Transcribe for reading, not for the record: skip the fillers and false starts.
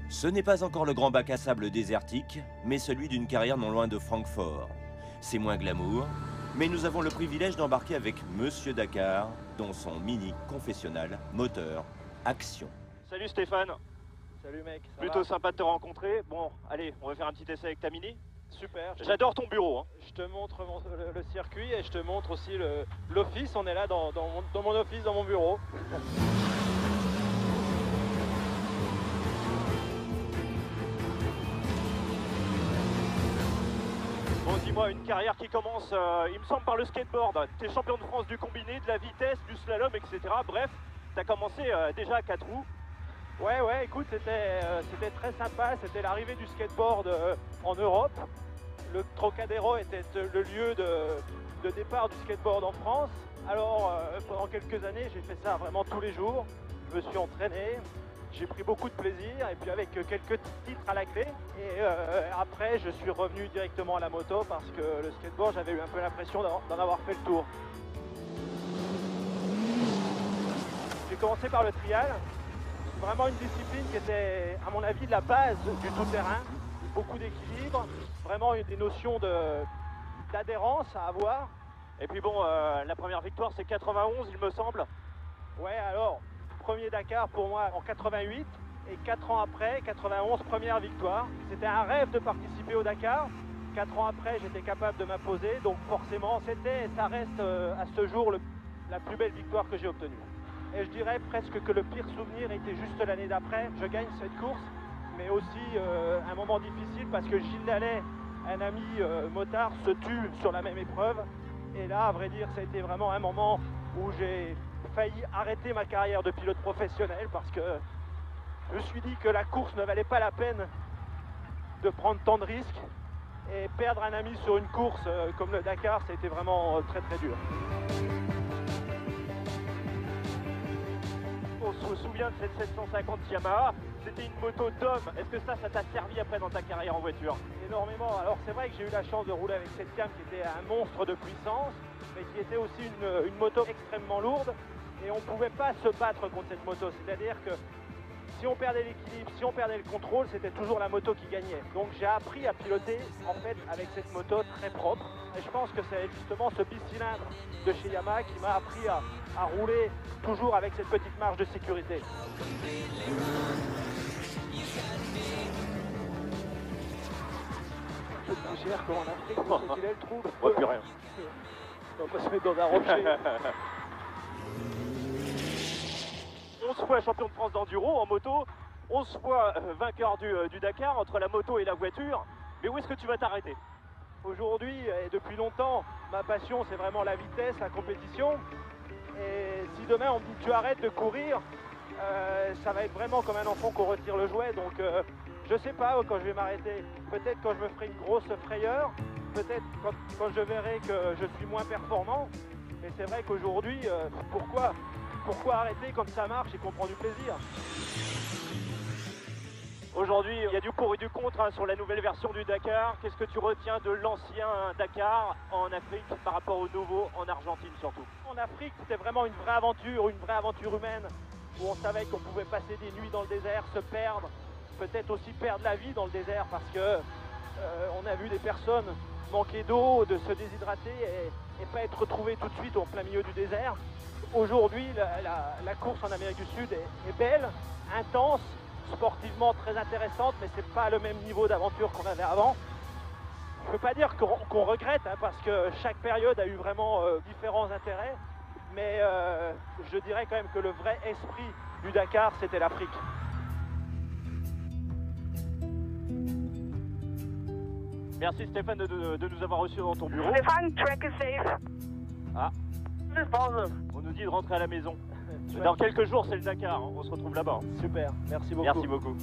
Ce n'est pas encore le grand bac à sable désertique, mais celui d'une carrière non loin de Francfort. C'est moins glamour, mais nous avons le privilège d'embarquer avec Monsieur Dakar dans son mini confessionnal moteur action. Salut Stéphane. Salut mec, ça Plutôt va? sympa de te rencontrer. Bon, allez, on va faire un petit essai avec ta Mini. Super. J'adore ton bureau. Hein. Je te montre le circuit et je te montre aussi l'office. On est là dans mon office, dans mon bureau. Bon, dis-moi, une carrière qui commence, il me semble, par le skateboard. Tu es champion de France du combiné, de la vitesse, du slalom, etc. Bref, tu as commencé déjà à 4 roues. Ouais, écoute, c'était très sympa. C'était l'arrivée du skateboard en Europe. Le Trocadéro était le lieu de départ du skateboard en France. Alors, pendant quelques années, j'ai fait ça vraiment tous les jours. Je me suis entraîné, j'ai pris beaucoup de plaisir, et puis avec quelques titres à la clé. Et après, je suis revenu directement à la moto parce que le skateboard, j'avais eu un peu l'impression d'en avoir fait le tour. J'ai commencé par le trial. Vraiment une discipline qui était, à mon avis, la base du tout-terrain. Beaucoup d'équilibre, vraiment des notions d'adhérence à avoir. Et puis bon, la première victoire, c'est 91, il me semble. Ouais, alors, premier Dakar pour moi en 88, et 4 ans après, 91, première victoire. C'était un rêve de participer au Dakar. 4 ans après, j'étais capable de m'imposer, donc forcément, ça reste à ce jour la plus belle victoire que j'ai obtenue. Et je dirais presque que le pire souvenir était juste l'année d'après. Je gagne cette course, mais aussi un moment difficile parce que Gilles Dallet, un ami motard, se tue sur la même épreuve. Et là, à vrai dire, ça a été vraiment un moment où j'ai failli arrêter ma carrière de pilote professionnel parce que je me suis dit que la course ne valait pas la peine de prendre tant de risques. Et perdre un ami sur une course comme le Dakar, ça a été vraiment très dur. On se souvient de cette 750 Yamaha, c'était une moto d'homme. Est-ce que ça t'a servi après dans ta carrière en voiture? Énormément. Alors c'est vrai que j'ai eu la chance de rouler avec cette cam qui était un monstre de puissance, mais qui était aussi une moto extrêmement lourde. Et on ne pouvait pas se battre contre cette moto. C'est-à-dire que si on perdait l'équilibre, si on perdait le contrôle, c'était toujours la moto qui gagnait. Donc j'ai appris à piloter en fait avec cette moto très propre. Et je pense que c'est justement ce bicylindre de chez Yamaha qui m'a appris à rouler toujours avec cette petite marge de sécurité. C'est plus cher qu'en Afrique, c'est qu'il est le trou. Ouais, plus rien. On va pas se mettre dans un rocher. 11 fois champion de France d'enduro en moto, 11 fois vainqueur du Dakar entre la moto et la voiture. Mais où est-ce que tu vas t'arrêter? Aujourd'hui et depuis longtemps, ma passion c'est vraiment la vitesse, la compétition. Et si demain on me dit tu arrêtes de courir, ça va être vraiment comme un enfant qu'on retire le jouet. Donc je sais pas quand je vais m'arrêter. Peut-être quand je me ferai une grosse frayeur, peut-être quand je verrai que je suis moins performant. Mais c'est vrai qu'aujourd'hui, pourquoi arrêter quand ça marche et qu'on prend du plaisir? Aujourd'hui, il y a du pour et du contre hein, sur la nouvelle version du Dakar. Qu'est-ce que tu retiens de l'ancien Dakar en Afrique par rapport au nouveau en Argentine surtout? En Afrique, c'était vraiment une vraie aventure humaine, où on savait qu'on pouvait passer des nuits dans le désert, se perdre, peut-être aussi perdre la vie dans le désert parce que on a vu des personnes manquer d'eau, de se déshydrater et pas être retrouvées tout de suite en plein milieu du désert. Aujourd'hui, la course en Amérique du Sud est belle, intense, sportivement très intéressante, mais c'est pas le même niveau d'aventure qu'on avait avant. Je peux pas dire qu'on regrette, hein, parce que chaque période a eu vraiment différents intérêts, mais je dirais quand même que le vrai esprit du Dakar, c'était l'Afrique. Merci Stéphane de nous avoir reçus dans ton bureau. Stéphane, track is safe. Ah, on nous dit de rentrer à la maison. Dans quelques jours, c'est le Dakar, hein. On se retrouve là-bas. Super, merci beaucoup. Merci beaucoup.